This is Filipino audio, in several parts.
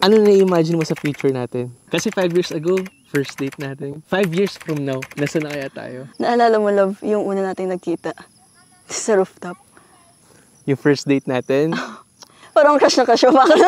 Ano na-imagine mo sa future natin? Kasi 5 years ago, first date natin. 5 years from now, nasa na kaya tayo? Naalala mo, love, yung una nating nagkita sa rooftop. Yung first date natin? Parang crush na crush mo. Bakit?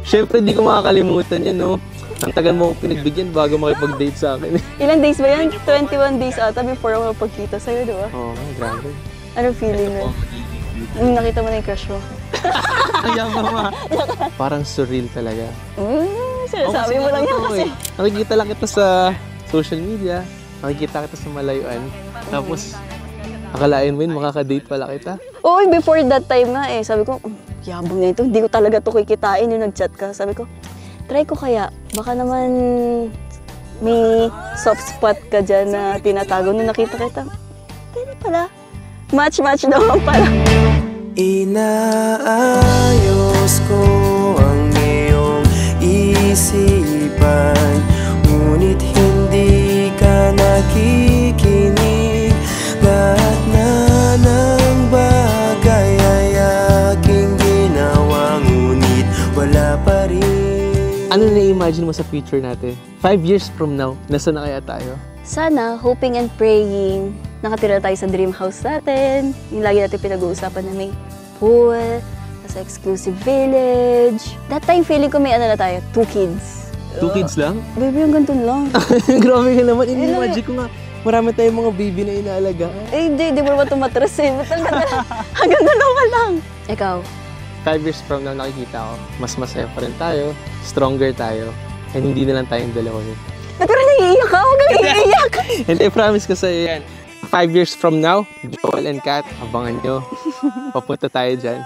Siyempre, di ko makakalimutan yan, no? Ang tagal mo akong pinagbigyan bago makipag-date sa akin. Ilang days ba yan? 21 days ata before ako pagkita sa'yo, di ba? Oo, grabe. Anong feeling mo? Nung nakita mo na yung crush mo? Parang surreal talaga. Sinasabi mo lang yan kasi. Nakikita lang kita sa social media, nakikita kita sa malayuan, tapos akalain mo yun, makaka-date pala kita. Oo, before that time nga sabi ko, yabang na ito, hindi ko talaga ito kikitain yung nag-chat ka. Sabi ko, try ko kaya, baka naman may soft spot ka dyan na tinatago. Nung nakita kita, pwede pala. Match naman pala. Inaayos ko ang iyong isipan, ngunit hindi ka nakikinig. Lahat na ng bagay ay aking ginawa, ngunit wala pa rin. Ano na-imagine mo sa future natin? 5 years from now, nasa na kaya tayo? Sana, hoping and praying, nakatira tayo sa dream house natin. Yung lagi natin pinag-uusapan na may pool, nasa exclusive village. That time, feeling ko may ano na tayo, 2 kids. 2 kids lang? Baby, yung ganito lang. Grabe ka naman, ini-imagine ko nga. Marami tayong mga baby na inaalagaan. Hindi mo naman tumatras Ba't hanggang dalawa lang. Ikaw? 5 years from now, nakikita ko, mas masaya pa rin tayo, stronger tayo, and hindi na lang tayong dalawa yun. Pero naiiyak ka? Huwag kang iiyak! And I promise ko sa'yo yan, 5 years from now, Joel and Kat, abangan nyo. Papunta tayo dyan.